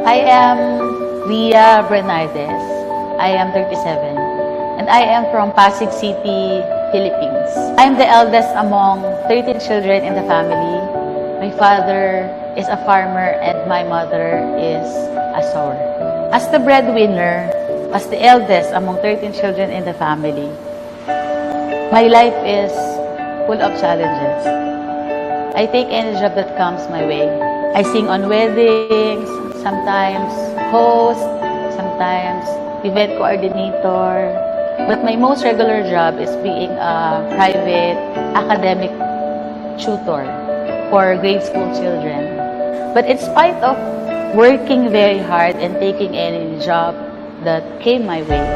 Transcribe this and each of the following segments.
I am Leah Bernardes. I am 37 and I am from Pasig City, Philippines. I am the eldest among 13 children in the family. My father is a farmer and my mother is a sewer. As the breadwinner, as the eldest among 13 children in the family, my life is full of challenges. I take any job that comes my way. I sing on weddings, sometimes host, sometimes event coordinator. But my most regular job is being a private academic tutor for grade school children. But in spite of working very hard and taking any job that came my way,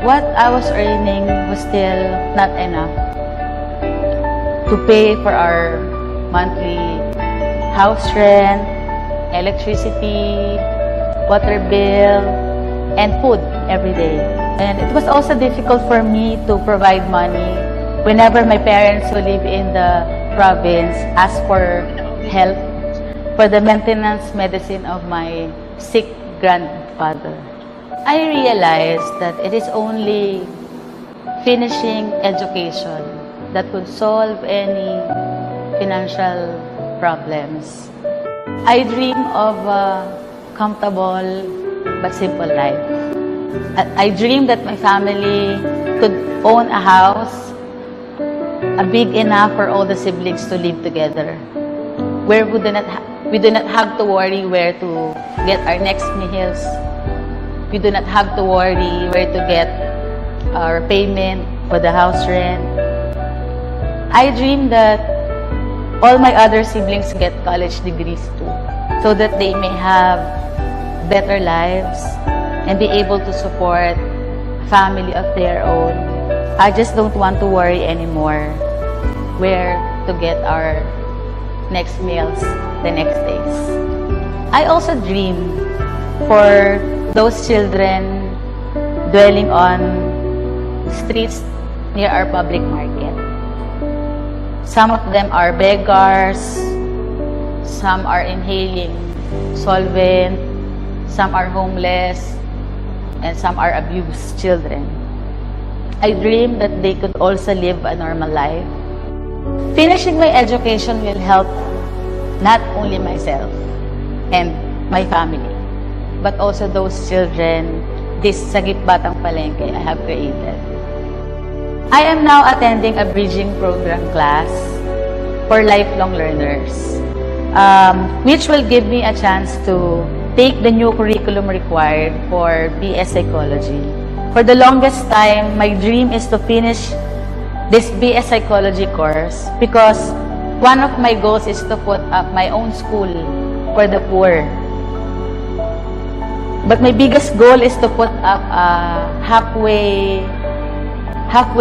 what I was earning was still not enough to pay for our monthly house rent, electricity, water bill, and food every day. And it was also difficult for me to provide money whenever my parents who live in the province asked for help for the maintenance medicine of my sick grandfather. I realized that it is only finishing education that could solve any financial problems. I dream of a comfortable but simple life. I dream that my family could own a house, big enough for all the siblings to live together, where we do not have to worry where to get our next meals. We do not have to worry where to get our payment for the house rent. I dream that all my other siblings get college degrees too, so that they may have better lives and be able to support a family of their own. I just don't want to worry anymore where to get our next meals the next days. I also dream for those children dwelling on streets near our public market. Some of them are beggars, some are inhaling solvent, some are homeless, and some are abused children. I dream that they could also live a normal life. Finishing my education will help not only myself and my family, but also those children, this Sagip Batang Palengke I have created. I am now attending a bridging program class for lifelong learners, which will give me a chance to take the new curriculum required for BS Psychology. For the longest time, my dream is to finish this BS Psychology course because one of my goals is to put up my own school for the poor. But my biggest goal is to put up a halfway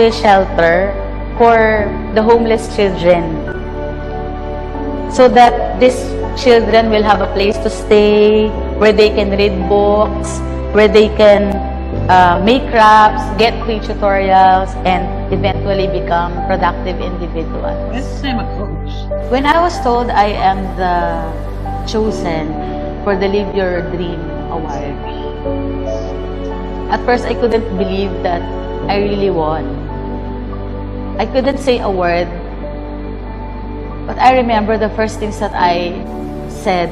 shelter for the homeless children, so that these children will have a place to stay, where they can read books, where they can make crafts, get free tutorials, and eventually become productive individuals. Let's say I'm a coach. When I was told I am the chosen for the Live Your Dream Award, at first I couldn't believe that I really won. I couldn't say a word, but I remember the first things that I said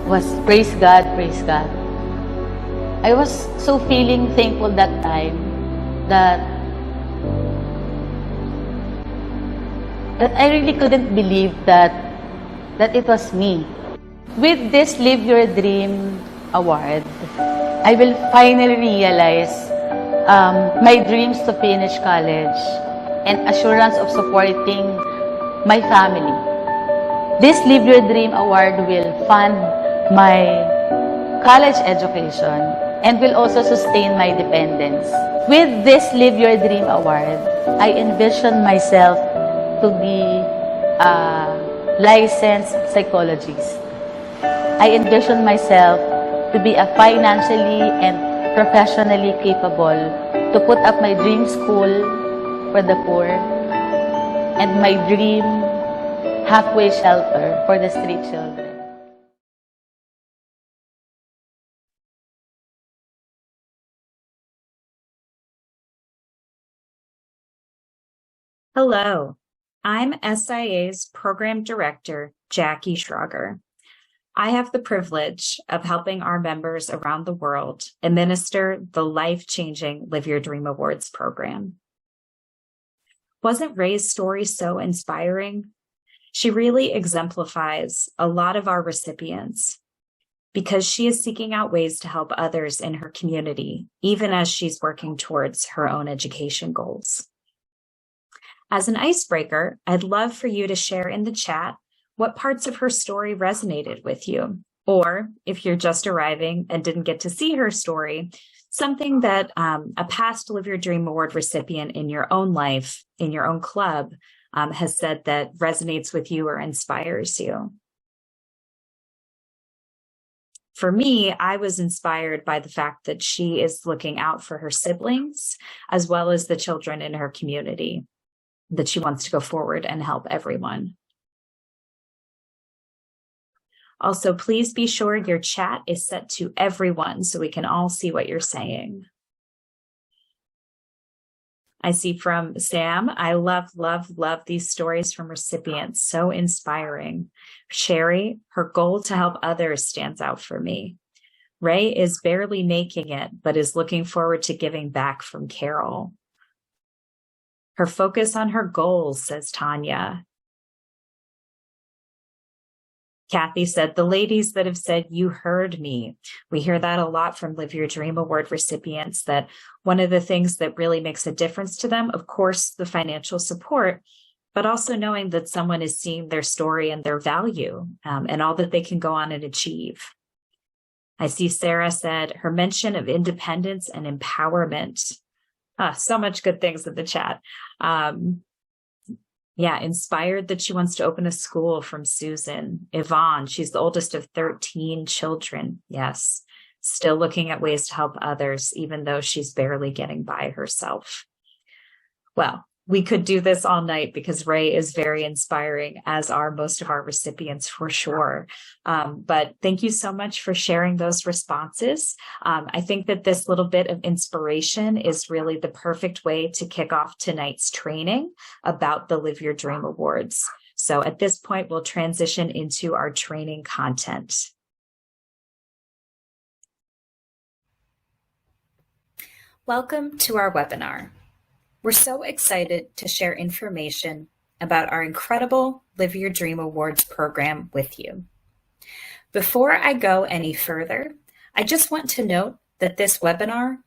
was, praise God, praise God. I was so feeling thankful that time that I really couldn't believe that it was me. With this Live Your Dream Award, I will finally realize my dreams to finish college and assurance of supporting my family. This Live Your Dream Award will fund my college education and will also sustain my dependence. With this Live Your Dream Award, I envision myself to be a licensed psychologist. I envision myself to be a financially and professionally capable to put up my dream school for the poor and my dream halfway shelter for the street children. Hello, I'm SIA's Program Director, Jackie Schrager. I have the privilege of helping our members around the world administer the life-changing Live Your Dream Awards program. Wasn't Ray's story so inspiring? She really exemplifies a lot of our recipients because she is seeking out ways to help others in her community, even as she's working towards her own education goals. As an icebreaker, I'd love for you to share in the chat what parts of her story resonated with you, or if you're just arriving and didn't get to see her story, something that a past Live Your Dream Award recipient in your own life, in your own club, has said that resonates with you or inspires you. For me, I was inspired by the fact that she is looking out for her siblings as well as the children in her community, that she wants to go forward and help everyone. Also, please be sure your chat is set to everyone so we can all see what you're saying. I see from Sam, I love these stories from recipients. So inspiring. Sherry, her goal to help others stands out for me. Ray is barely making it, but is looking forward to giving back from Carol. Her focus on her goals, says Tanya. Kathy said, the ladies that have said, you heard me. We hear that a lot from Live Your Dream Award recipients, that one of the things that really makes a difference to them, of course, the financial support, but also knowing that someone is seeing their story and their value and all that they can go on and achieve. I see Sarah said, her mention of independence and empowerment. So much good things in the chat. Inspired that she wants to open a school from Susan. Yvonne, she's the oldest of 13 children. Yes, still looking at ways to help others, even though she's barely getting by herself. Well, we could do this all night because Ray is very inspiring, as are most of our recipients for sure. But thank you so much for sharing those responses. I think that this little bit of inspiration is really the perfect way to kick off tonight's training about the Live Your Dream Awards. So at this point, we'll transition into our training content. Welcome to our webinar. We're so excited to share information about our incredible Live Your Dream Awards program with you. Before I go any further, I just want to note that this webinar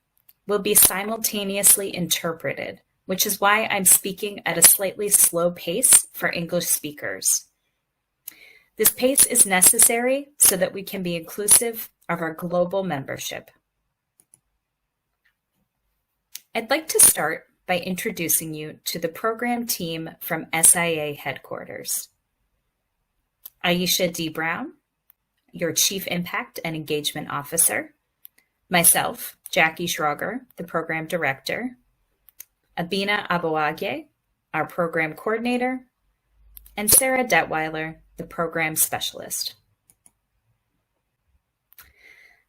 will be simultaneously interpreted, which is why I'm speaking at a slightly slow pace for English speakers. This pace is necessary so that we can be inclusive of our global membership. I'd like to start by introducing you to the program team from SIA headquarters. Aisha D. Brown, your Chief Impact and Engagement Officer. Myself, Jackie Schrager, the Program Director. Abina Abouagye, our Program Coordinator. And Sarah Detweiler, the Program Specialist.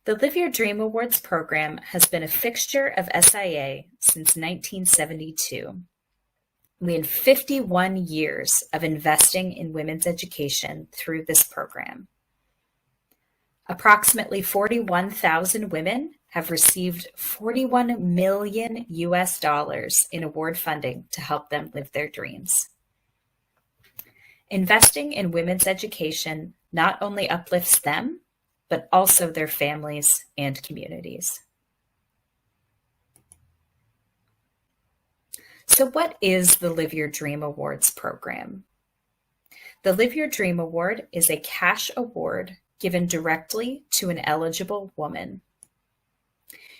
The Live Your Dream Awards program has been a fixture of SIA since 1972. We had 51 years of investing in women's education through this program. Approximately 41,000 women have received $41 million in award funding to help them live their dreams. Investing in women's education not only uplifts them, but also their families and communities. So what is the Live Your Dream Awards program? The Live Your Dream Award is a cash award given directly to an eligible woman.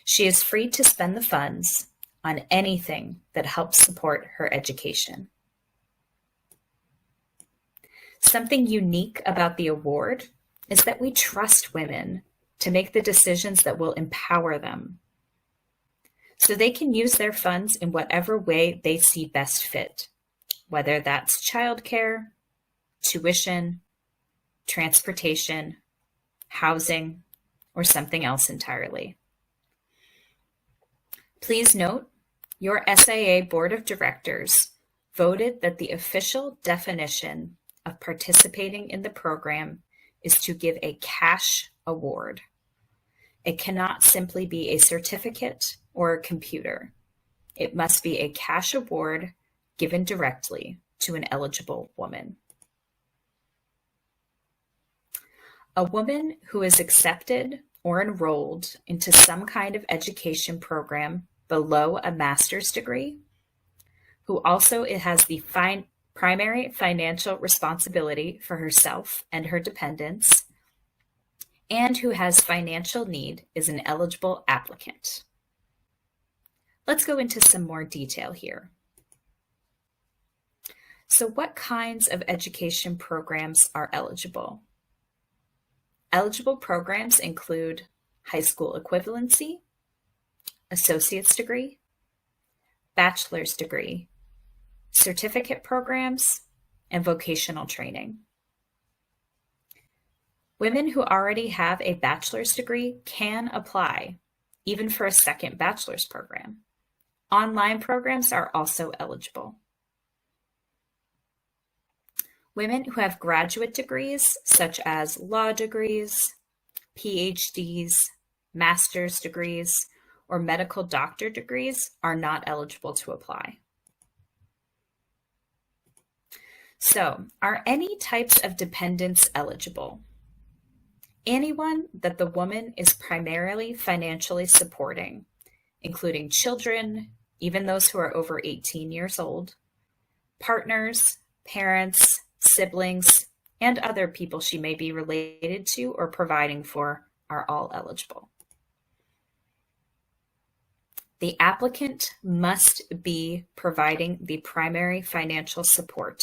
She is free to spend the funds on anything that helps support her education. Something unique about the award is that we trust women to make the decisions that will empower them, so they can use their funds in whatever way they see best fit, whether that's childcare, tuition, transportation, housing, or something else entirely. Please note, your SIA Board of Directors voted that the official definition of participating in the program is to give a cash award. It cannot simply be a certificate or a computer. It must be a cash award given directly to an eligible woman. A woman who is accepted or enrolled into some kind of education program below a master's degree, who also has the primary financial responsibility for herself and her dependents, and who has financial need, is an eligible applicant. Let's go into some more detail here. So what kinds of education programs are eligible? Eligible programs include high school equivalency, associate's degree, bachelor's degree, certificate programs, and vocational training. Women who already have a bachelor's degree can apply, even for a second bachelor's program. Online programs are also eligible. Women who have graduate degrees, such as law degrees, PhDs, master's degrees, or medical doctor degrees, are not eligible to apply. So, are any types of dependents eligible? Anyone that the woman is primarily financially supporting, including children, even those who are over 18 years old, partners, parents, siblings, and other people she may be related to or providing for are all eligible. The applicant must be providing the primary financial support,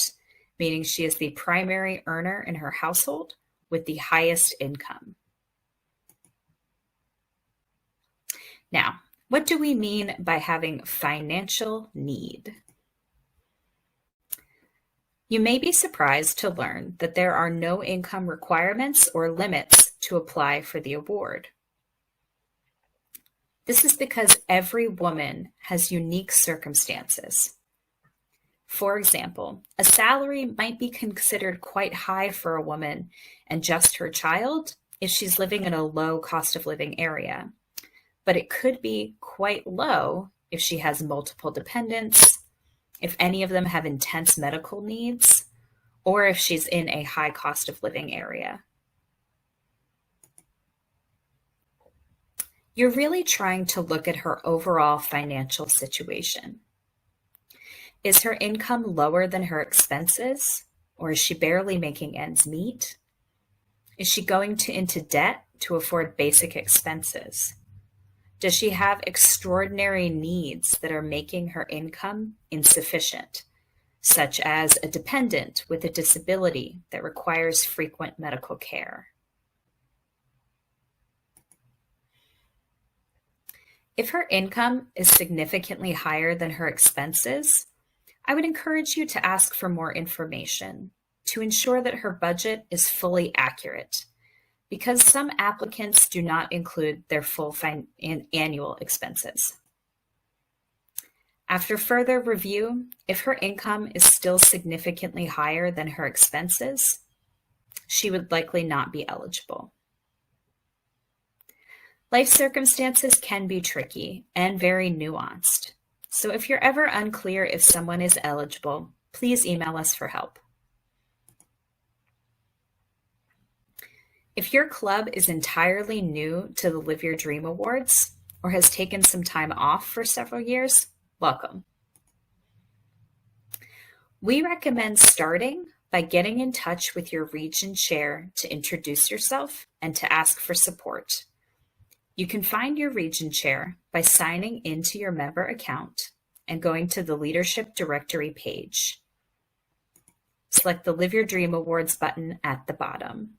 meaning she is the primary earner in her household with the highest income. Now, what do we mean by having financial need? You may be surprised to learn that there are no income requirements or limits to apply for the award. This is because every woman has unique circumstances. For example, a salary might be considered quite high for a woman and just her child if she's living in a low cost of living area, but it could be quite low if she has multiple dependents, if any of them have intense medical needs, or if she's in a high cost of living area. You're really trying to look at her overall financial situation. Is her income lower than her expenses, or is she barely making ends meet? Is she going into debt to afford basic expenses? Does she have extraordinary needs that are making her income insufficient, such as a dependent with a disability that requires frequent medical care? If her income is significantly higher than her expenses, I would encourage you to ask for more information to ensure that her budget is fully accurate, because some applicants do not include their full annual expenses. After further review, if her income is still significantly higher than her expenses, she would likely not be eligible. Life circumstances can be tricky and very nuanced, so if you're ever unclear if someone is eligible, please email us for help. If your club is entirely new to the Live Your Dream Awards or has taken some time off for several years, welcome. We recommend starting by getting in touch with your region chair to introduce yourself and to ask for support. You can find your region chair by signing into your member account and going to the Leadership Directory page. Select the Live Your Dream Awards button at the bottom.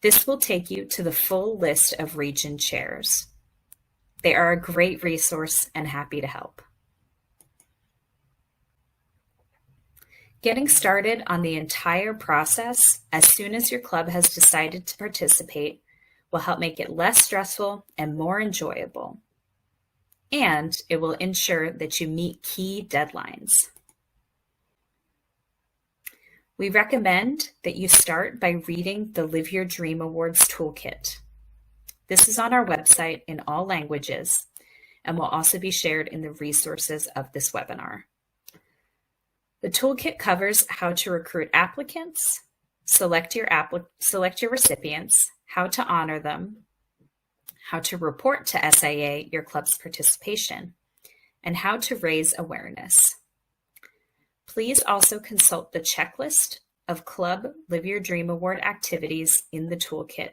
This will take you to the full list of region chairs. They are a great resource and happy to help. Getting started on the entire process as soon as your club has decided to participate will help make it less stressful and more enjoyable. And it will ensure that you meet key deadlines. We recommend that you start by reading the Live Your Dream Awards Toolkit. This is on our website in all languages and will also be shared in the resources of this webinar. The toolkit covers how to recruit applicants, select your recipients, how to honor them, how to report to SIA your club's participation, and how to raise awareness. Please also consult the checklist of Club Live Your Dream Award activities in the toolkit,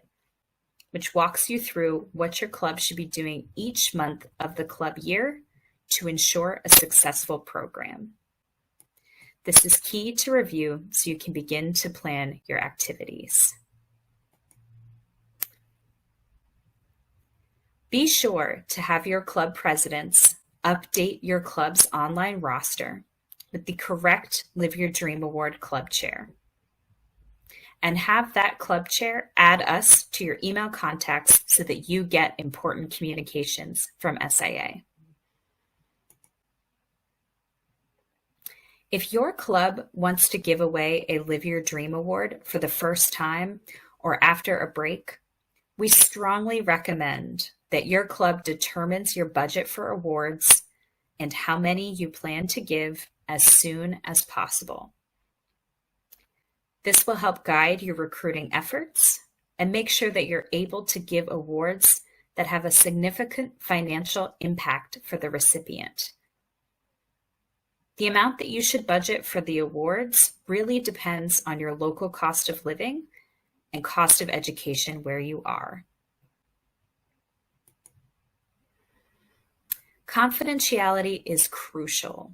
which walks you through what your club should be doing each month of the club year to ensure a successful program. This is key to review so you can begin to plan your activities. Be sure to have your club presidents update your club's online roster with the correct Live Your Dream Award club chair. And have that club chair add us to your email contacts so that you get important communications from SIA. If your club wants to give away a Live Your Dream Award for the first time or after a break, we strongly recommend that your club determines your budget for awards and how many you plan to give as soon as possible. This will help guide your recruiting efforts and make sure that you're able to give awards that have a significant financial impact for the recipient. The amount that you should budget for the awards really depends on your local cost of living and cost of education where you are. Confidentiality is crucial.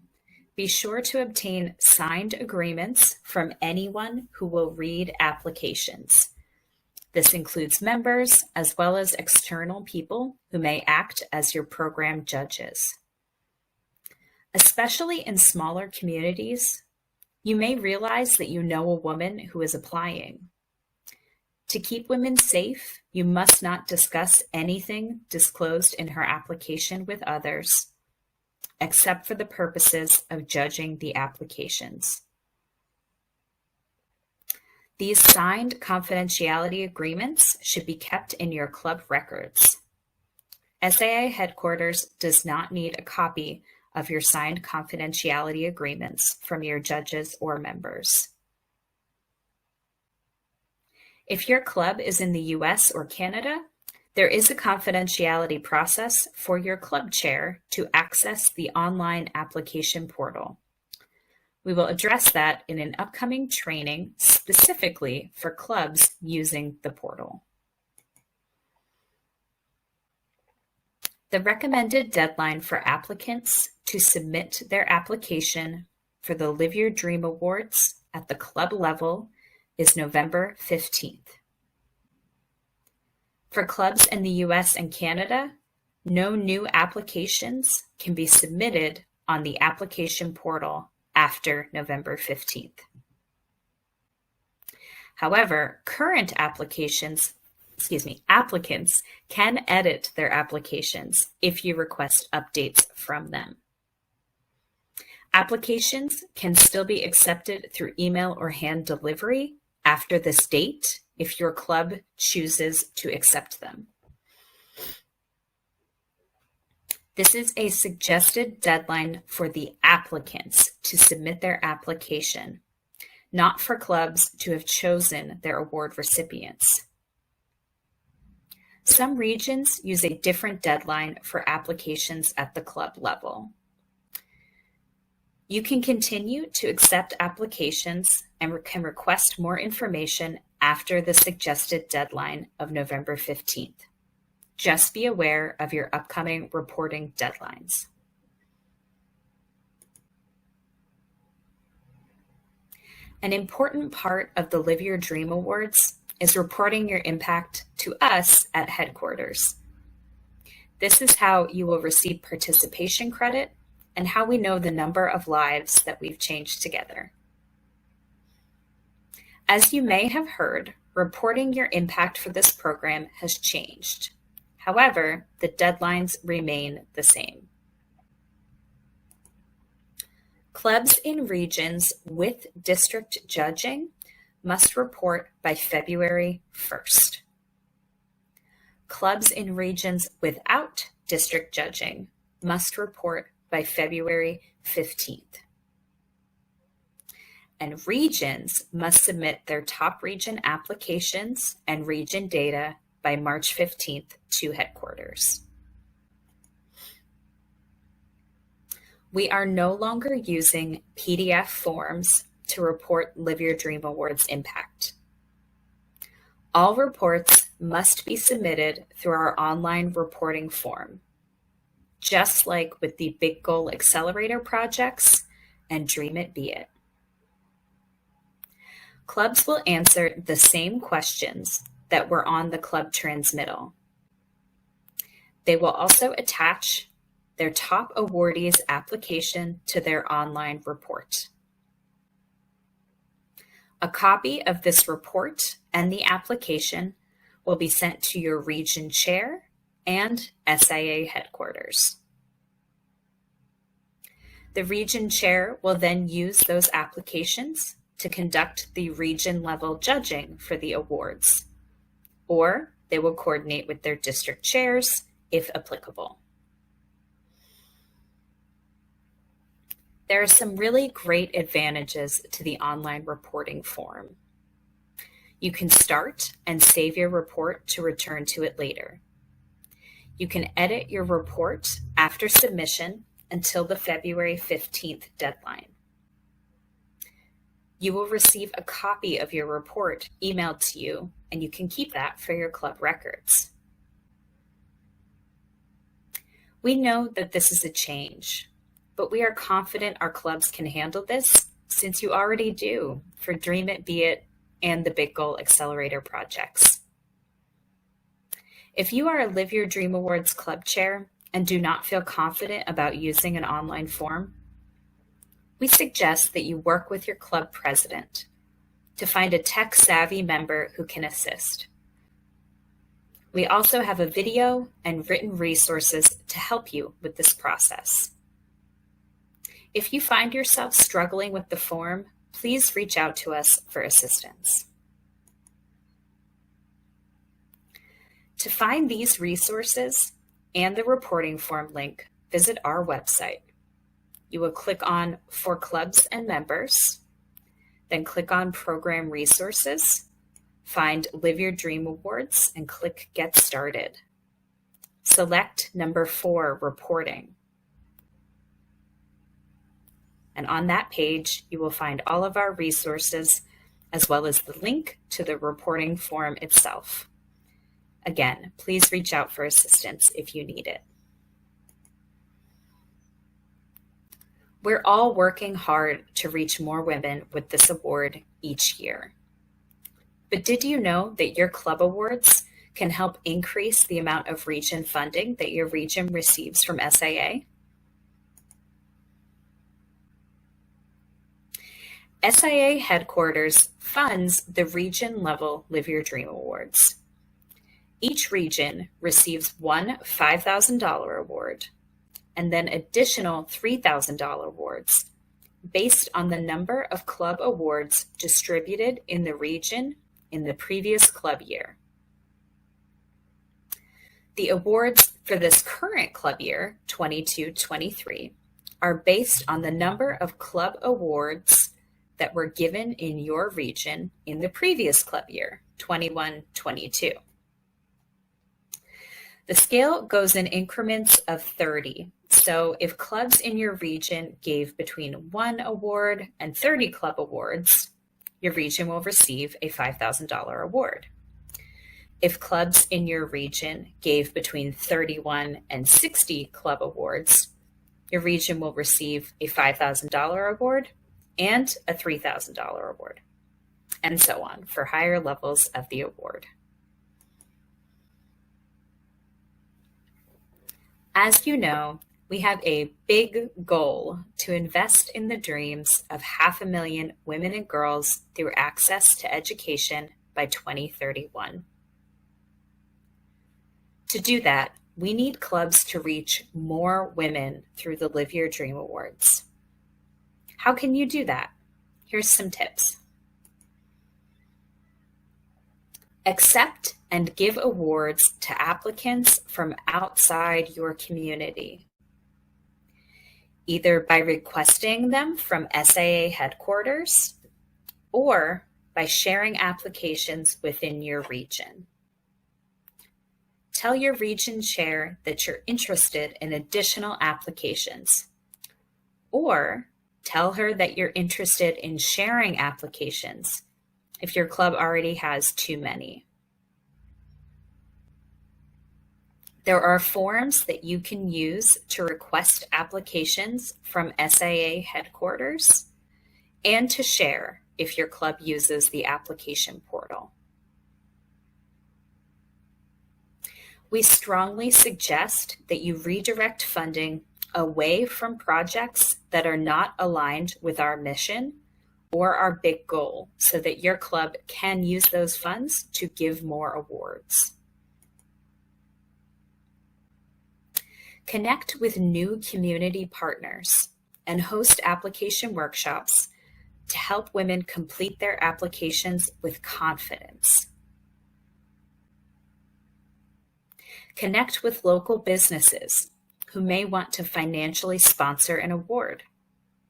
Be sure to obtain signed agreements from anyone who will read applications. This includes members as well as external people who may act as your program judges. Especially in smaller communities, you may realize that you know a woman who is applying. To keep women safe, you must not discuss anything disclosed in her application with others, except for the purposes of judging the applications. These signed confidentiality agreements should be kept in your club records. SIA headquarters does not need a copy of your signed confidentiality agreements from your judges or members. If your club is in the US or Canada, there is a confidentiality process for your club chair to access the online application portal. We will address that in an upcoming training specifically for clubs using the portal. The recommended deadline for applicants to submit their application for the Live Your Dream Awards at the club level is November 15th. For clubs in the US and Canada, no new applications can be submitted on the application portal after November 15th. However, current applicants can edit their applications if you request updates from them. Applications can still be accepted through email or hand delivery after this date if your club chooses to accept them. This is a suggested deadline for the applicants to submit their application, not for clubs to have chosen their award recipients. Some regions use a different deadline for applications at the club level. You can continue to accept applications and can request more information after the suggested deadline of November 15th. Just be aware of your upcoming reporting deadlines. An important part of the Live Your Dream Awards is reporting your impact to us at headquarters. This is how you will receive participation credit and how we know the number of lives that we've changed together. As you may have heard, reporting your impact for this program has changed. However, the deadlines remain the same. Clubs in regions with district judging must report by February 1st. Clubs in regions without district judging must report by February 15th. And regions must submit their top region applications and region data by March 15th to headquarters. We are no longer using PDF forms to report Live Your Dream Awards impact. All reports must be submitted through our online reporting form, just like with the Big Goal Accelerator projects and Dream It Be It. Clubs will answer the same questions that were on the club transmittal. They will also attach their top awardees' application to their online report. A copy of this report and the application will be sent to your region chair and SIA headquarters. The region chair will then use those applications to conduct the region level judging for the awards, or they will coordinate with their district chairs if applicable. There are some really great advantages to the online reporting form. You can start and save your report to return to it later. You can edit your report after submission until the February 15th deadline. You will receive a copy of your report emailed to you, and you can keep that for your club records. We know that this is a change, but we are confident our clubs can handle this since you already do for Dream It, Be It, and the Big Goal Accelerator projects. If you are a Live Your Dream Awards club chair and do not feel confident about using an online form, we suggest that you work with your club president to find a tech-savvy member who can assist. We also have a video and written resources to help you with this process. If you find yourself struggling with the form, please reach out to us for assistance. To find these resources and the reporting form link, visit our website. You will click on For Clubs and Members, then click on Program Resources, find Live Your Dream Awards, and click Get Started. Select number 4, Reporting. And on that page, you will find all of our resources, as well as the link to the reporting form itself. Again, please reach out for assistance if you need it. We're all working hard to reach more women with this award each year. But did you know that your club awards can help increase the amount of region funding that your region receives from SIA? SIA headquarters funds the region-level Live Your Dream Awards. Each region receives one $5,000 award, and then additional $3,000 awards based on the number of club awards distributed in the region in the previous club year. The awards for this current club year, 22-23, are based on the number of club awards that were given in your region in the previous club year, 21-22. The scale goes in increments of 30. So if clubs in your region gave between 1 award and 30 club awards, your region will receive a $5,000 award. If clubs in your region gave between 31 and 60 club awards, your region will receive a $5,000 award and a $3,000 award, and so on for higher levels of the award. As you know, we have a big goal to invest in the dreams of 500,000 women and girls through access to education by 2031. To do that, we need clubs to reach more women through the Live Your Dream Awards. How can you do that? Here's some tips. Accept and give awards to applicants from outside your community, either by requesting them from SIA headquarters or by sharing applications within your region. Tell your region chair that you're interested in additional applications, or tell her that you're interested in sharing applications if your club already has too many. There are forms that you can use to request applications from SIA headquarters and to share if your club uses the application portal. We strongly suggest that you redirect funding away from projects that are not aligned with our mission or our big goal so that your club can use those funds to give more awards. Connect with new community partners and host application workshops to help women complete their applications with confidence. Connect with local businesses who may want to financially sponsor an award.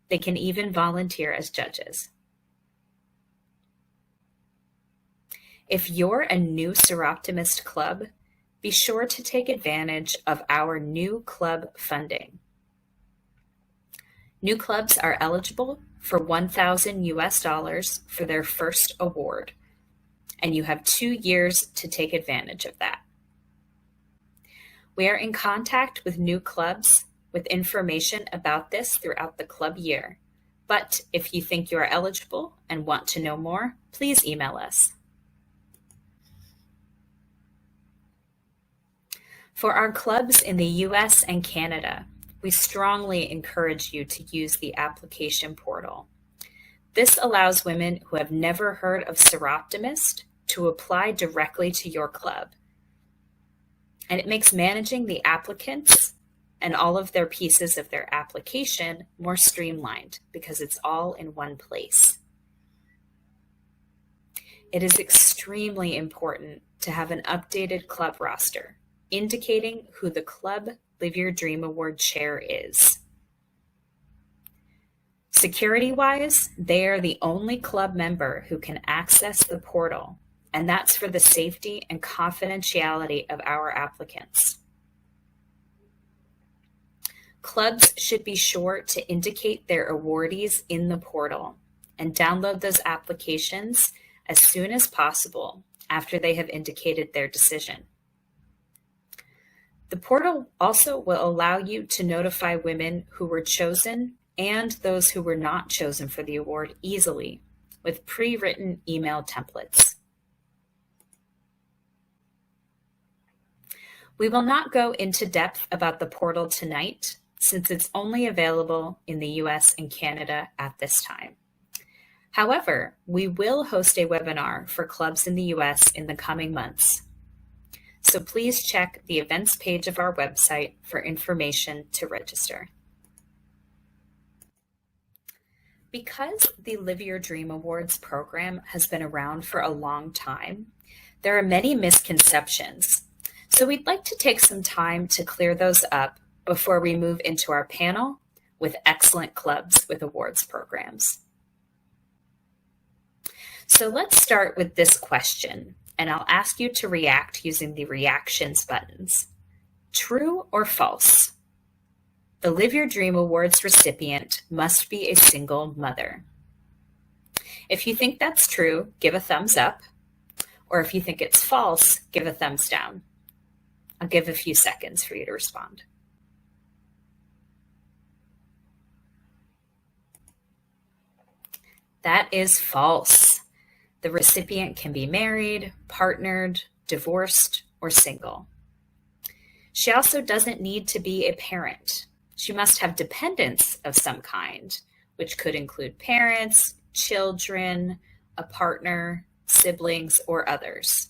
They can even volunteer as judges. If you're a new Soroptimist club, be sure to take advantage of our new club funding. New clubs are eligible for $1,000 for their first award, and you have 2 years to take advantage of that. We are in contact with new clubs with information about this throughout the club year, but if you think you are eligible and want to know more, please email us. For our clubs in the US and Canada, we strongly encourage you to use the application portal. This allows women who have never heard of Soroptimist to apply directly to your club. And it makes managing the applicants and all of their pieces of their application more streamlined because it's all in one place. It is extremely important to have an updated club roster, indicating who the Club Live Your Dream Award chair is. Security-wise, they are the only club member who can access the portal, and that's for the safety and confidentiality of our applicants. Clubs should be sure to indicate their awardees in the portal and download those applications as soon as possible after they have indicated their decision. The portal also will allow you to notify women who were chosen and those who were not chosen for the award easily with pre-written email templates. We will not go into depth about the portal tonight since it's only available in the US and Canada at this time. However, we will host a webinar for clubs in the US in the coming months. So please check the events page of our website for information to register. Because the Live Your Dream Awards program has been around for a long time, there are many misconceptions. So we'd like to take some time to clear those up before we move into our panel with excellent clubs with awards programs. So let's start with this question, and I'll ask you to react using the reactions buttons. True or false? The Live Your Dream Awards recipient must be a single mother. If you think that's true, give a thumbs up, or if you think it's false, give a thumbs down. I'll give a few seconds for you to respond. That is false. The recipient can be married, partnered, divorced, or single. She also doesn't need to be a parent. She must have dependents of some kind, which could include parents, children, a partner, siblings, or others.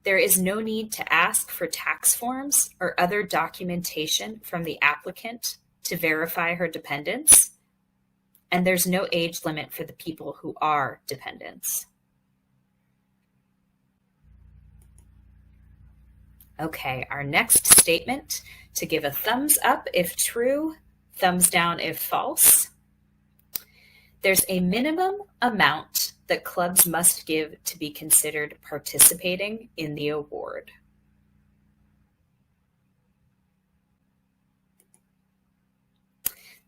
There is no need to ask for tax forms or other documentation from the applicant to verify her dependents, and there's no age limit for the people who are dependents. Okay, our next statement: to give a thumbs up if true, thumbs down if false. There's a minimum amount that clubs must give to be considered participating in the award.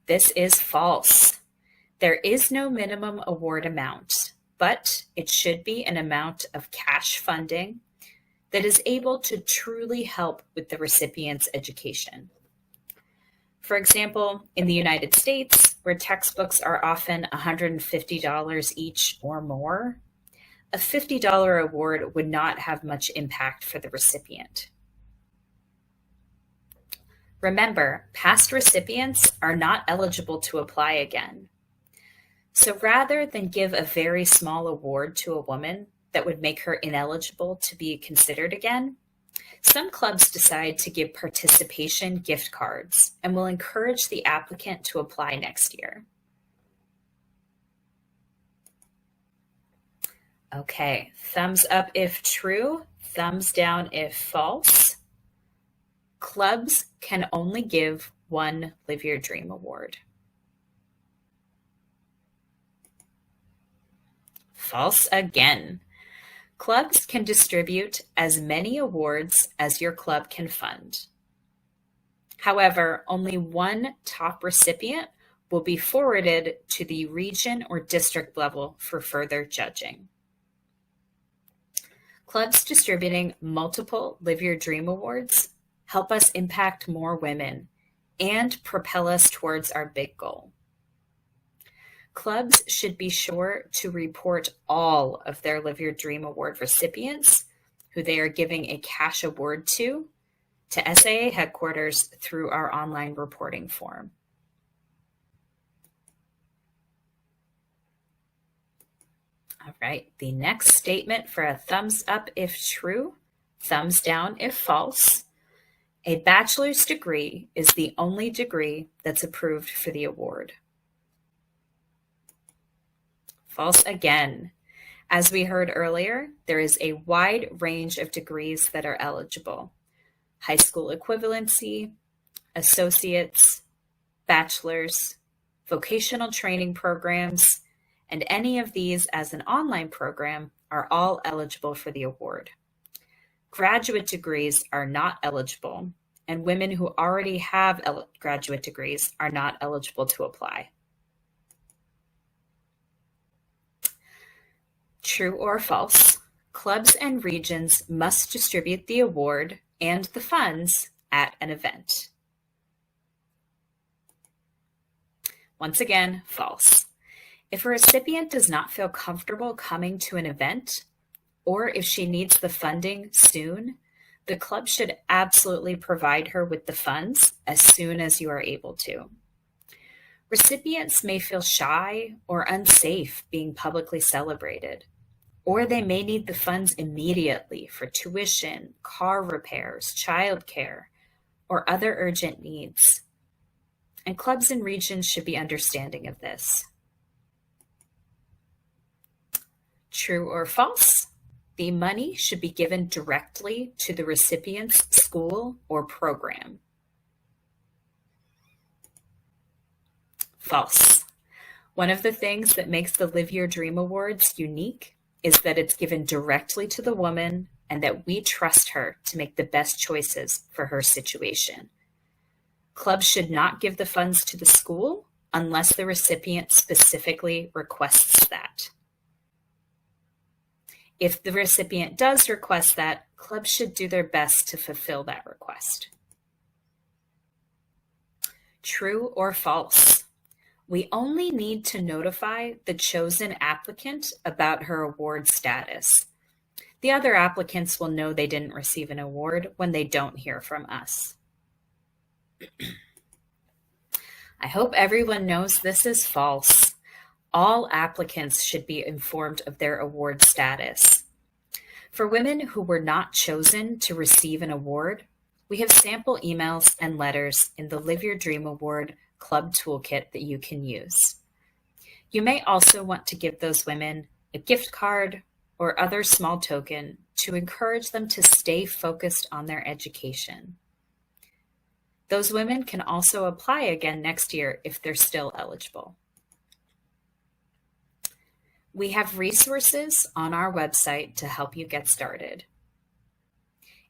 This is false. There is no minimum award amount, but it should be an amount of cash funding that is able to truly help with the recipient's education. For example, in the United States, where textbooks are often $150 each or more, a $50 award would not have much impact for the recipient. Remember, past recipients are not eligible to apply again. So rather than give a very small award to a woman that would make her ineligible to be considered again, some clubs decide to give participation gift cards and will encourage the applicant to apply next year. Okay, thumbs up if true, thumbs down if false. Clubs can only give one Live Your Dream award. False again. Clubs can distribute as many awards as your club can fund. However, only one top recipient will be forwarded to the region or district level for further judging. Clubs distributing multiple Live Your Dream awards help us impact more women and propel us towards our big goal. Clubs should be sure to report all of their Live Your Dream Award recipients who they are giving a cash award to SIA headquarters through our online reporting form. All right, the next statement for a thumbs up if true, thumbs down if false. A bachelor's degree is the only degree that's approved for the award. False again. As we heard earlier, there is a wide range of degrees that are eligible. High school equivalency, associates, bachelor's, vocational training programs, and any of these as an online program are all eligible for the award. Graduate degrees are not eligible, and women who already have graduate degrees are not eligible to apply. True or false, clubs and regions must distribute the award and the funds at an event. Once again, false. If a recipient does not feel comfortable coming to an event, or if she needs the funding soon, the club should absolutely provide her with the funds as soon as you are able to. Recipients may feel shy or unsafe being publicly celebrated, or they may need the funds immediately for tuition, car repairs, childcare, or other urgent needs. And clubs and regions should be understanding of this. True or false? The money should be given directly to the recipient's school or program. False. One of the things that makes the Live Your Dream Awards unique is that it's given directly to the woman and that we trust her to make the best choices for her situation. Clubs should not give the funds to the school unless the recipient specifically requests that. If the recipient does request that, clubs should do their best to fulfill that request. True or false? We only need to notify the chosen applicant about her award status. The other applicants will know they didn't receive an award when they don't hear from us. I hope everyone knows this is false. All applicants should be informed of their award status. For women who were not chosen to receive an award, we have sample emails and letters in the Live Your Dream Award Club Toolkit that you can use. You may also want to give those women a gift card or other small token to encourage them to stay focused on their education. Those women can also apply again next year if they're still eligible. We have resources on our website to help you get started.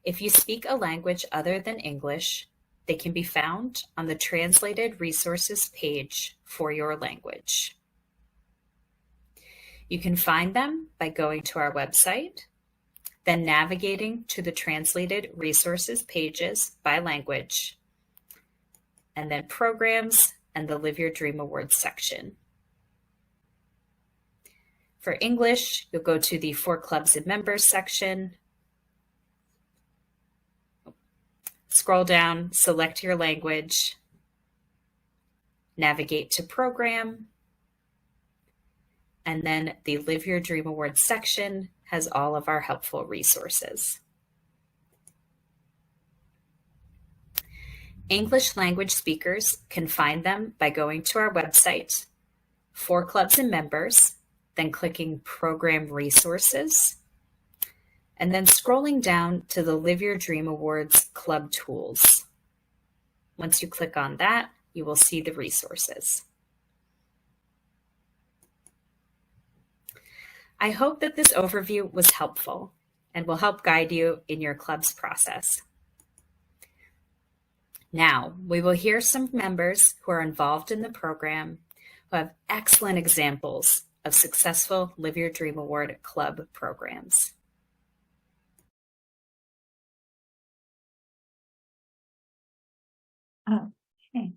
If you speak a language other than English, they can be found on the Translated Resources page for your language. You can find them by going to our website, then navigating to the Translated Resources pages by language, and then Programs and the Live Your Dream Awards section. For English, you'll go to the For Clubs and Members section. Scroll down, select your language, navigate to Program, and then the Live Your Dream Awards section has all of our helpful resources. English language speakers can find them by going to our website, For Clubs and Members, then clicking Program Resources, and then scrolling down to the Live Your Dream Awards Club Tools. Once you click on that, you will see the resources. I hope that this overview was helpful and will help guide you in your club's process. Now, we will hear some members who are involved in the program who have excellent examples of successful Live Your Dream Award Club programs. Okay.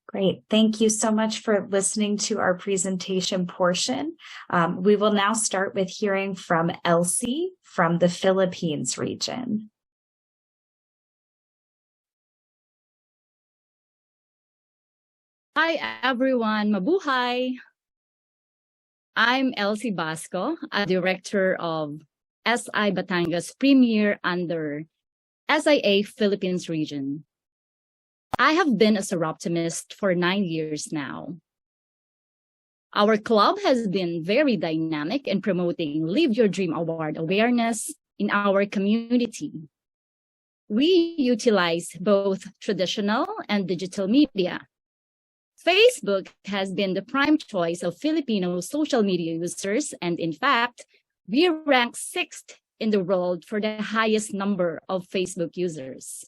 Great. Thank you so much for listening to our presentation portion. We will now start with hearing from Elsie from the Philippines region. Hi everyone, mabuhay! I'm Elsie Basco, a director of SI Batangas Premier under SIA Philippines region. I have been a Seroptimist for 9 years now. Our club has been very dynamic in promoting Live Your Dream Award awareness in our community. We utilize both traditional and digital media. Facebook has been the prime choice of Filipino social media users, and in fact, we rank 6th in the world for the highest number of Facebook users.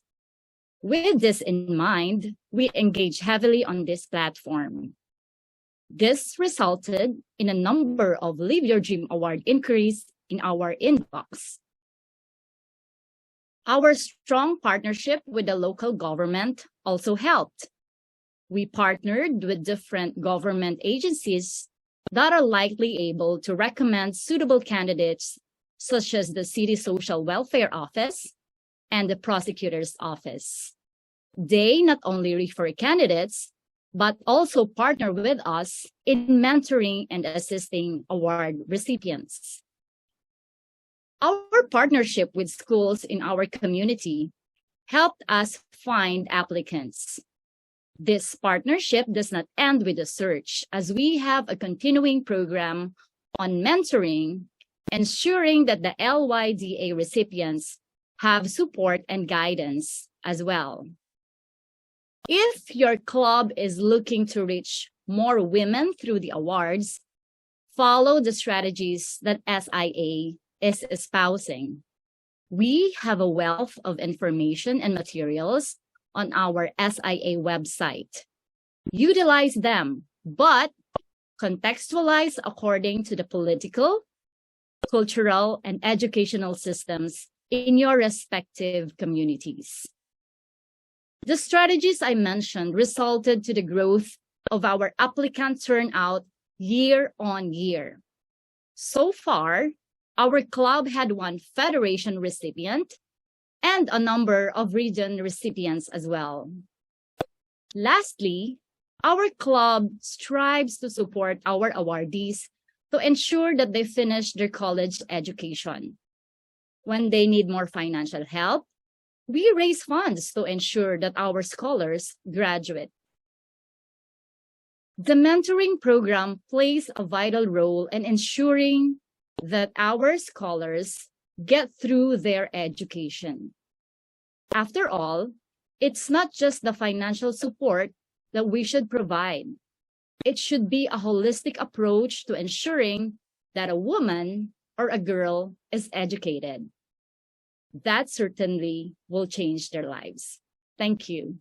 With this in mind, we engage heavily on this platform. This resulted in a number of Live Your Dream Award inquiries in our inbox. Our strong partnership with the local government also helped. We partnered with different government agencies that are likely able to recommend suitable candidates, such as the City Social Welfare Office and the Prosecutor's Office. They not only refer candidates, but also partner with us in mentoring and assisting award recipients. Our partnership with schools in our community helped us find applicants. This partnership does not end with the search, as we have a continuing program on mentoring, ensuring that the LYDA recipients have support and guidance as well. If your club is looking to reach more women through the awards, follow the strategies that SIA is espousing. We have a wealth of information and materials on our SIA website. Utilize them, but contextualize according to the political, cultural, and educational systems in your respective communities. The strategies I mentioned resulted to the growth of our applicant turnout year on year. So far, our club had 1 federation recipient and a number of region recipients as well. Lastly, our club strives to support our awardees to ensure that they finish their college education. When they need more financial help, we raise funds to ensure that our scholars graduate. The mentoring program plays a vital role in ensuring that our scholars get through their education. After all, it's not just the financial support that we should provide. It should be a holistic approach to ensuring that a woman or a girl is educated. That certainly will change their lives. Thank you.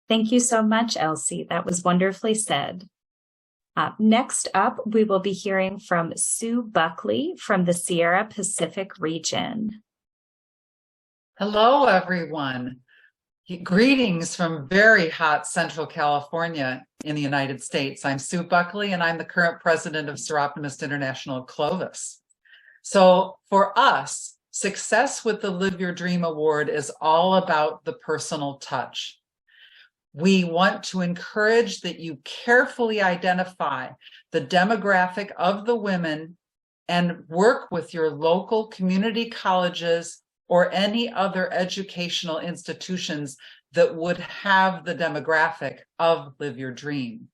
Thank you so much, Elsie. That was wonderfully said. Next up, we will be hearing from Sue Buckley from the Sierra Pacific region. Hello, everyone. Greetings from very hot Central California in the United States. I'm Sue Buckley, and I'm the current president of Seroptimist International Clovis. So for us, success with the Live Your Dream Award is all about the personal touch. We want to encourage that you carefully identify the demographic of the women and work with your local community colleges or any other educational institutions that would have the demographic of Live Your Dream.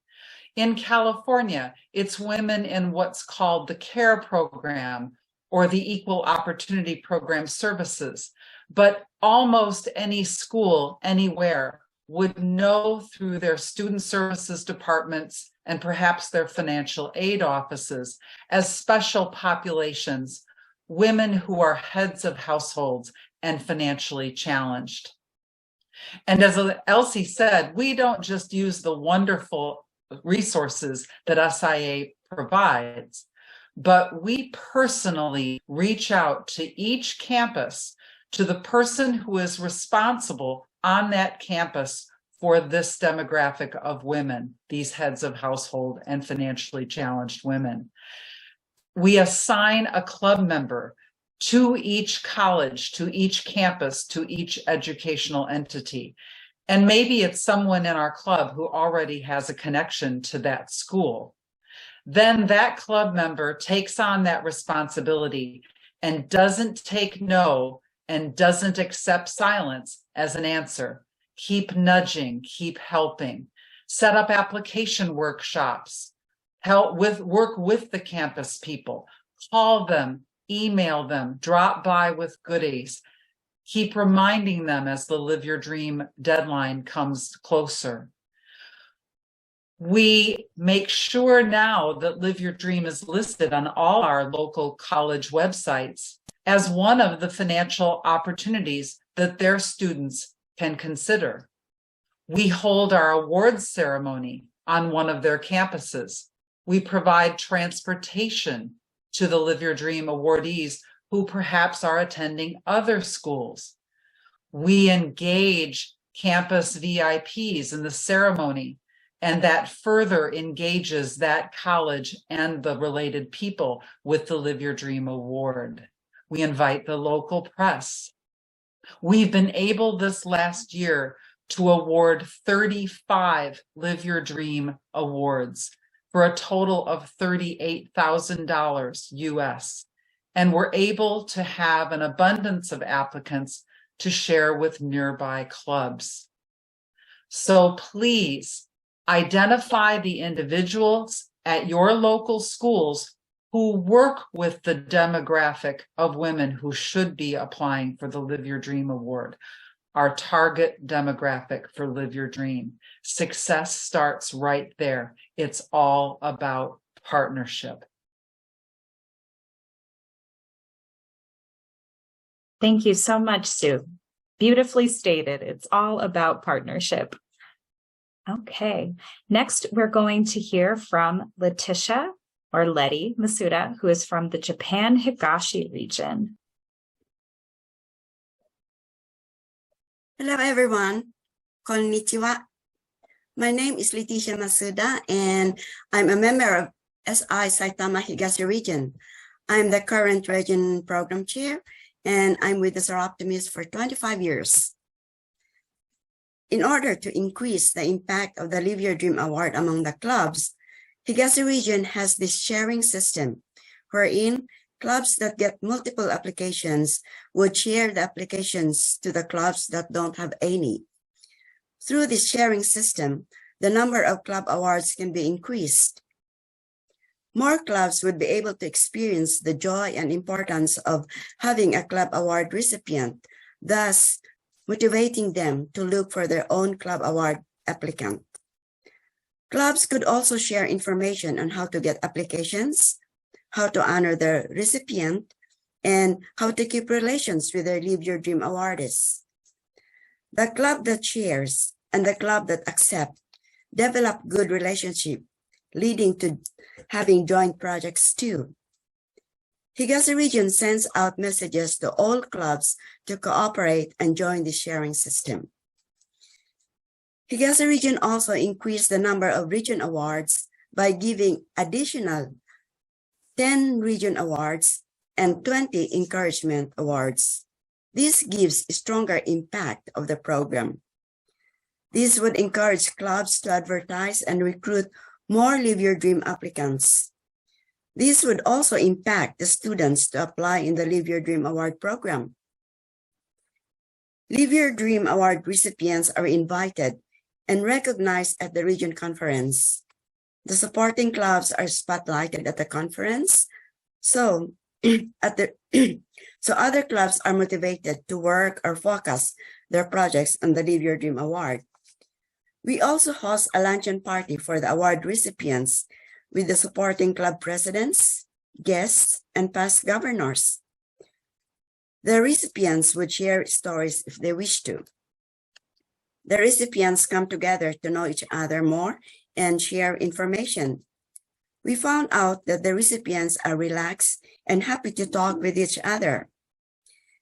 In California, it's women in what's called the CARE program or the Equal Opportunity Program services. But almost any school anywhere would know through their student services departments and perhaps their financial aid offices as special populations, women who are heads of households and financially challenged. And as Elsie said, we don't just use the wonderful resources that SIA provides, but we personally reach out to each campus, to the person who is responsible on that campus for this demographic of women, these heads of household and financially challenged women. We assign a club member to each college, to each campus, to each educational entity. And maybe it's someone in our club who already has a connection to that school. Then that club member takes on that responsibility and doesn't take no and doesn't accept silence as an answer. Keep nudging, keep helping, set up application workshops, work with the campus people, call them, email them, drop by with goodies, keep reminding them as the Live Your Dream deadline comes closer. We make sure now that Live Your Dream is listed on all our local college websites as one of the financial opportunities that their students can consider. We hold our awards ceremony on one of their campuses. We provide transportation to the Live Your Dream awardees who perhaps are attending other schools. We engage campus VIPs in the ceremony, and that further engages that college and the related people with the Live Your Dream Award. We invite the local press. We've been able this last year to award 35 Live Your Dream awards for a total of $38,000 US. And we're able to have an abundance of applicants to share with nearby clubs. So please identify the individuals at your local schools who work with the demographic of women who should be applying for the Live Your Dream Award, our target demographic for Live Your Dream. Success starts right there. It's all about partnership. Thank you so much, Sue. Beautifully stated. It's all about partnership. Okay. Next, we're going to hear from Letitia or Letty Masuda, who is from the Japan Higashi region. Hello, everyone. Konnichiwa. My name is Letitia Masuda, and I'm a member of SI Saitama Higashi region. I'm the current region program chair, and I'm with the Seroptimist for 25 years. In order to increase the impact of the Live Your Dream Award among the clubs, Higashi region has this sharing system, wherein clubs that get multiple applications would share the applications to the clubs that don't have any. Through this sharing system, the number of club awards can be increased. More clubs would be able to experience the joy and importance of having a club award recipient, thus motivating them to look for their own club award applicant. Clubs could also share information on how to get applications, how to honor the recipient, and how to keep relations with their Live Your Dream awardees. The club that shares and the club that accept develop good relationship, leading to having joint projects too. Higazi Region sends out messages to all clubs to cooperate and join the sharing system. Higazi Region also increased the number of region awards by giving additional 10 region awards and 20 encouragement awards. This gives a stronger impact of the program. This would encourage clubs to advertise and recruit more Live Your Dream applicants. This would also impact the students to apply in the Live Your Dream Award program. Live Your Dream Award recipients are invited and recognized at the region conference. The supporting clubs are spotlighted at the conference, so other clubs are motivated to work or focus their projects on the Live Your Dream Award. We also host a luncheon party for the award recipients with the supporting club presidents, guests, and past governors. The recipients would share stories if they wish to. The recipients come together to know each other more and share information. We found out that the recipients are relaxed and happy to talk with each other.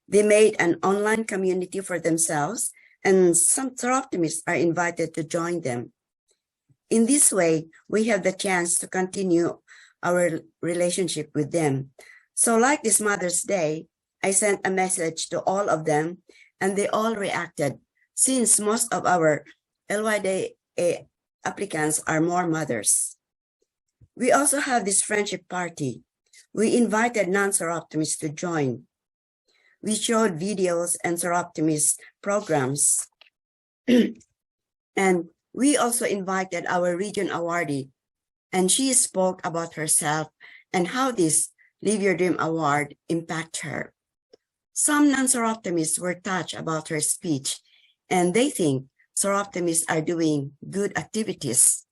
They made an online community for themselves, and some Soroptimists are invited to join them. In this way, we have the chance to continue our relationship with them. So like this Mother's Day, I sent a message to all of them, and they all reacted, since most of our LYDA applicants are more mothers. We also have this friendship party. We invited non-Soroptimists to join. We showed videos and Soroptimist programs. And we also invited our region awardee, and she spoke about herself and how this Live Your Dream Award impacted her. Some non-Soroptimists were touched about her speech, and they think Soroptimists are doing good activities.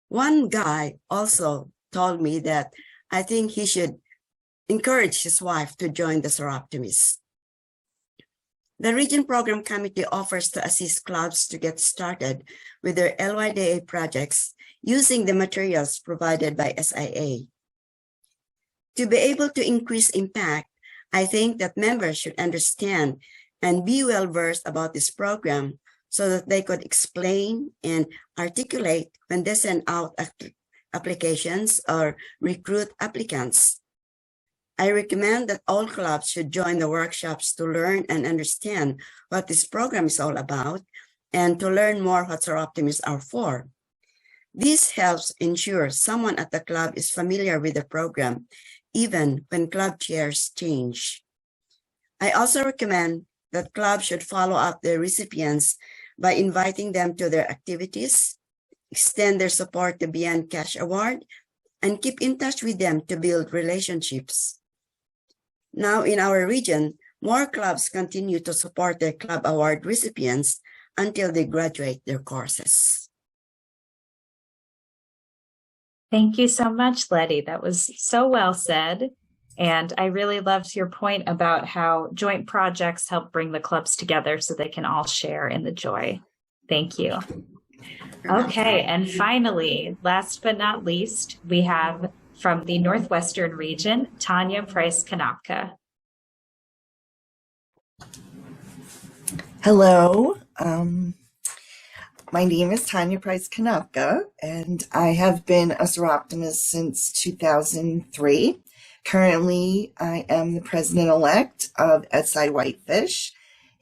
One guy also told me that I think he should encourage his wife to join the Soroptimists. The Region Program Committee offers to assist clubs to get started with their LYDA projects using the materials provided by SIA. To be able to increase impact, I think that members should understand and be well versed about this program so that they could explain and articulate when they send out applications or recruit applicants. I recommend that all clubs should join the workshops to learn and understand what this program is all about and to learn more what Soroptimists are for. This helps ensure someone at the club is familiar with the program, even when club chairs change. I also recommend that clubs should follow up their recipients by inviting them to their activities, extend their support to beyond cash award, and keep in touch with them to build relationships. Now in our region, more clubs continue to support their club award recipients until they graduate their courses. Thank you so much, Letty. That was so well said. And I really loved your point about how joint projects help bring the clubs together so they can all share in the joy. Thank you. Okay, and finally, last but not least, we have from the Northwestern region, Tanya Price-Kanopka. Hello, my name is Tanya Price-Kanopka, and I have been a Soroptimist since 2003. Currently, I am the president-elect of SI Whitefish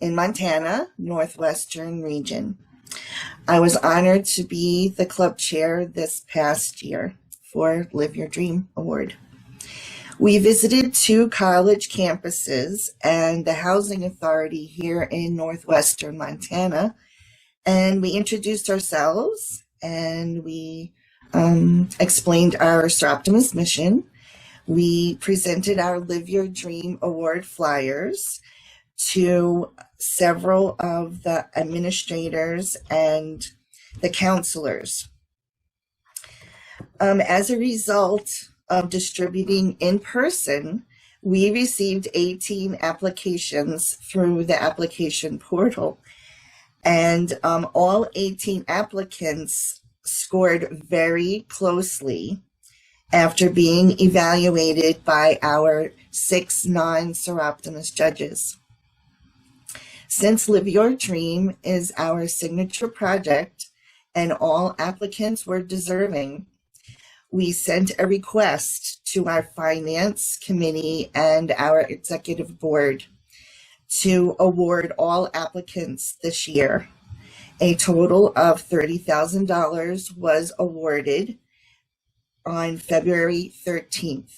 in Montana, Northwestern region. I was honored to be the club chair this past year for Live Your Dream Award. We visited 2 college campuses and the housing authority here in Northwestern Montana, and we introduced ourselves and we explained our Sir Optimus mission. We presented our Live Your Dream Award flyers to several of the administrators and the counselors. As a result of distributing in person, we received 18 applications through the application portal, and all 18 applicants scored very closely after being evaluated by our 6 non-Sir Optimus judges. Since Live Your Dream is our signature project and all applicants were deserving, we sent a request to our finance committee and our executive board to award all applicants this year. A total of $30,000 was awarded on February 13th.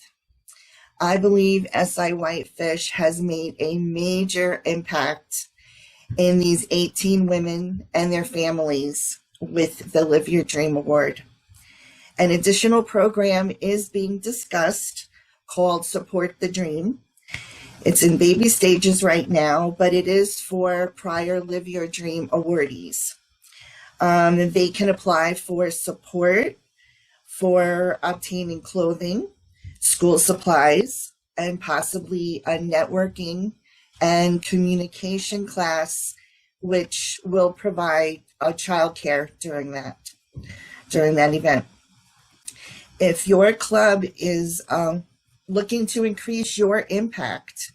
I believe SI Whitefish has made a major impact in these 18 women and their families with the Live Your Dream Award. An additional program is being discussed called Support the Dream. It's in baby stages right now, but it is for prior Live Your Dream awardees. They can apply for support for obtaining clothing, school supplies, and possibly a networking and communication class, which will provide childcare during that event. If your club is looking to increase your impact,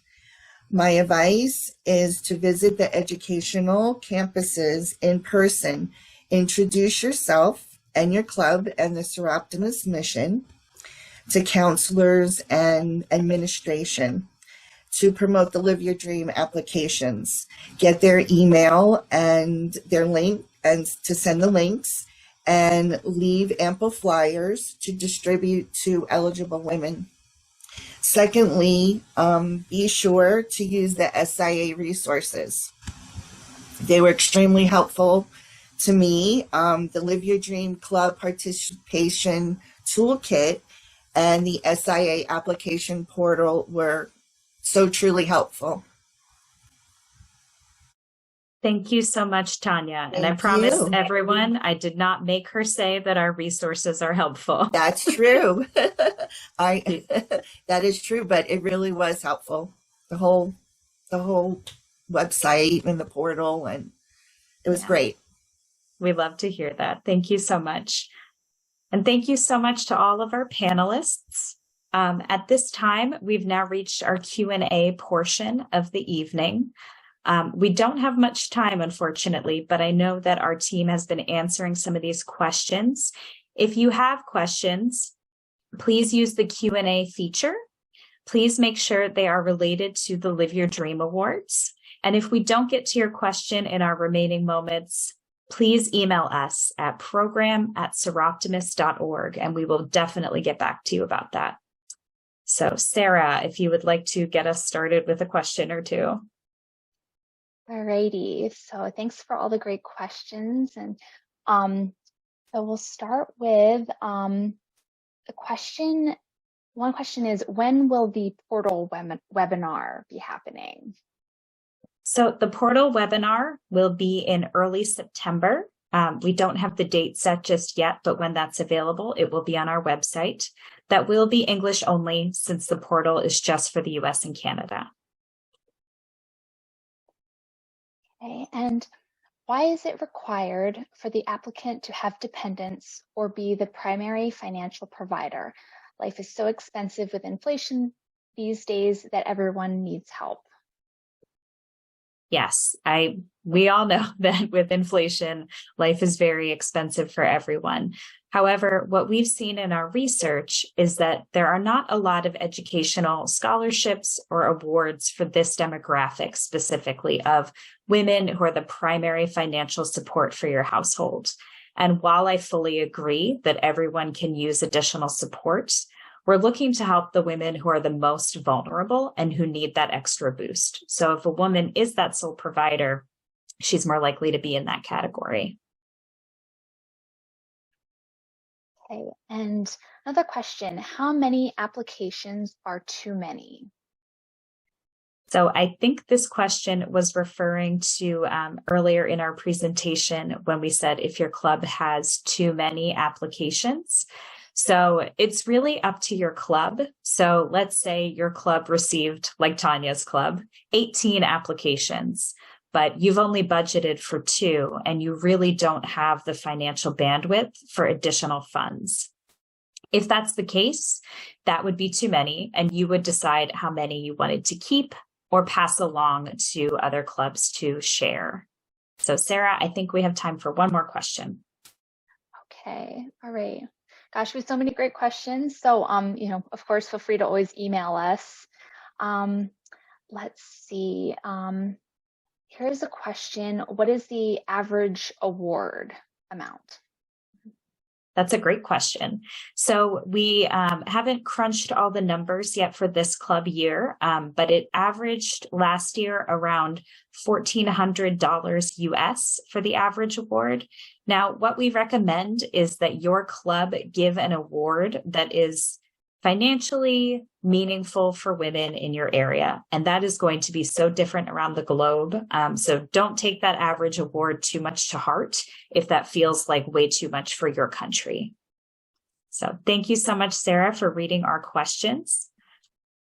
my advice is to visit the educational campuses in person, introduce yourself and your club and the Sir Optimus mission to counselors and administration to promote the Live Your Dream applications. Get their email and their link and to send the links, and leave ample flyers to distribute to eligible women. Secondly, be sure to use the SIA resources. They were extremely helpful to me. The Live Your Dream Club Participation Toolkit and the SIA application portal were so truly helpful. Thank you so much, Tanya. And I promise everyone, I did not make her say that our resources are helpful. That's true. That is true, but it really was helpful. The whole website and the portal, and it was great. We love to hear that. Thank you so much. And thank you so much to all of our panelists. At this time, we've now reached our Q&A portion of the evening. We don't have much time, unfortunately, but I know that our team has been answering some of these questions. If you have questions, please use the Q&A feature. Please make sure they are related to the Live Your Dream Awards. And if we don't get to your question in our remaining moments, please email us at program@siroptimus.org, and we will definitely get back to you about that. So Sarah, if you would like to get us started with a question or two. Alrighty, so thanks for all the great questions. And so we'll start with the question. One question is, when will the portal webinar be happening? So the portal webinar will be in early September. We don't have the date set just yet, but when that's available, it will be on our website. That will be English only, since the portal is just for the US and Canada. Okay, and why is it required for the applicant to have dependents or be the primary financial provider? Life is so expensive with inflation these days that everyone needs help. Yes, we all know that with inflation, life is very expensive for everyone. However, what we've seen in our research is that there are not a lot of educational scholarships or awards for this demographic specifically of women who are the primary financial support for your household. And while I fully agree that everyone can use additional support, we're looking to help the women who are the most vulnerable and who need that extra boost. So if a woman is that sole provider, she's more likely to be in that category. Okay, and another question, how many applications are too many? So I think this question was referring to earlier in our presentation when we said if your club has too many applications. So it's really up to your club. So let's say your club received, like Tanya's club, 18 applications, but you've only budgeted for 2 and you really don't have the financial bandwidth for additional funds. If that's the case, that would be too many, and you would decide how many you wanted to keep or pass along to other clubs to share. So Sarah, I think we have time for one more question. Okay, all right. Gosh, we have so many great questions. So, of course, feel free to always email us. Let's see. Here's a question. What is the average award amount? That's a great question. So we haven't crunched all the numbers yet for this club year, but it averaged last year around $1,400 US for the average award. Now, what we recommend is that your club give an award that is financially meaningful for women in your area. And that is going to be so different around the globe. So don't take that average award too much to heart if that feels like way too much for your country. So thank you so much, Sarah, for reading our questions.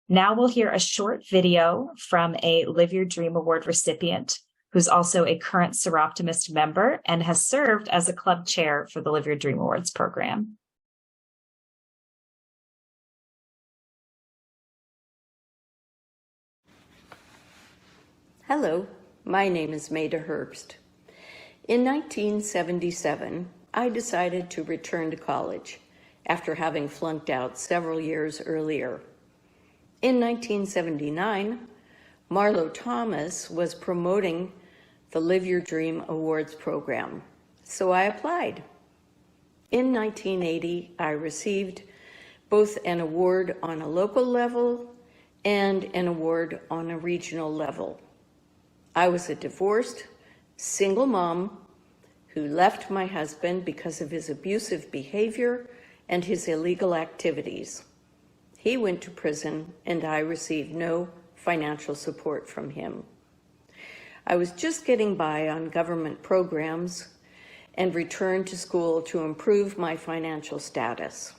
Now we'll hear a short video from a Live Your Dream Award recipient who's also a current Soroptimist member and has served as a club chair for the Live Your Dream Awards program. Hello, my name is Maida Herbst. In 1977, I decided to return to college after having flunked out several years earlier. In 1979, Marlo Thomas was promoting the Live Your Dream Awards program, so I applied. In 1980, I received both an award on a local level and an award on a regional level. I was a divorced, single mom who left my husband because of his abusive behavior and his illegal activities. He went to prison and I received no financial support from him. I was just getting by on government programs and returned to school to improve my financial status.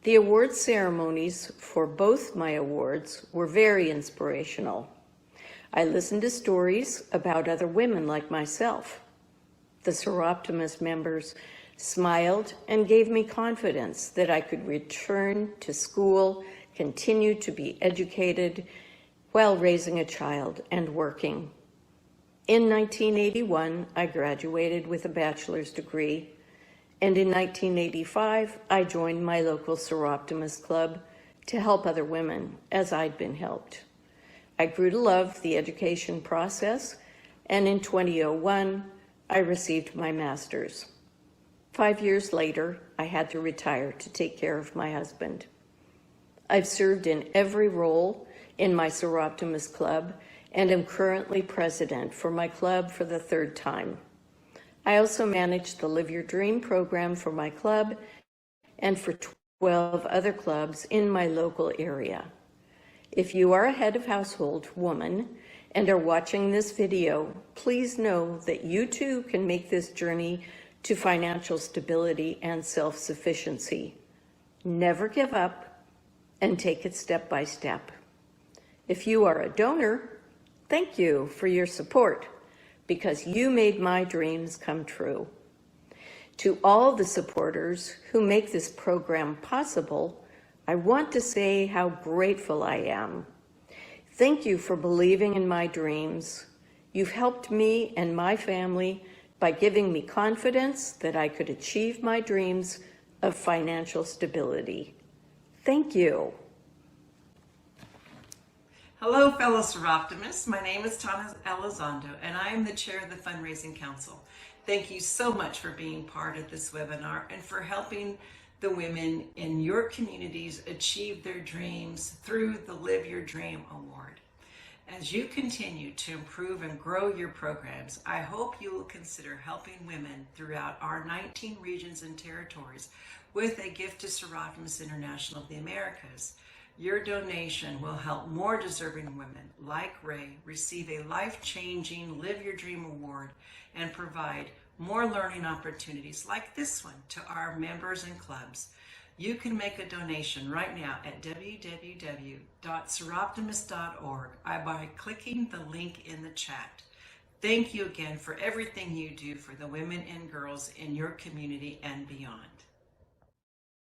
The award ceremonies for both my awards were very inspirational. I listened to stories about other women like myself. The Soroptimist members smiled and gave me confidence that I could return to school, continue to be educated while raising a child and working. In 1981, I graduated with a bachelor's degree, and in 1985, I joined my local Soroptimist club to help other women as I'd been helped. I grew to love the education process, and in 2001, I received my master's. 5 years later, I had to retire to take care of my husband. I've served in every role in my Soroptimist club and am currently president for my club for the 3rd time. I also manage the Live Your Dream program for my club and for 12 other clubs in my local area. If you are a head of household woman and are watching this video, please know that you too can make this journey to financial stability and self-sufficiency. Never give up and take it step by step. If you are a donor, thank you for your support because you made my dreams come true. To all the supporters who make this program possible, I want to say how grateful I am. Thank you for believing in my dreams. You've helped me and my family by giving me confidence that I could achieve my dreams of financial stability. Thank you. Hello, fellow Soroptimists. My name is Tana Elizondo, and I am the chair of the Fundraising Council. Thank you so much for being part of this webinar and for helping the women in your communities achieve their dreams through the Live Your Dream Award. As you continue to improve and grow your programs, I hope you will consider helping women throughout our 19 regions and territories with a gift to Seroptimus International of the Americas. Your donation will help more deserving women like Ray receive a life-changing Live Your Dream Award and provide more learning opportunities like this one to our members and clubs. You can make a donation right now at www.seroptimus.org by clicking the link in the chat. Thank you again for everything you do for the women and girls in your community and beyond.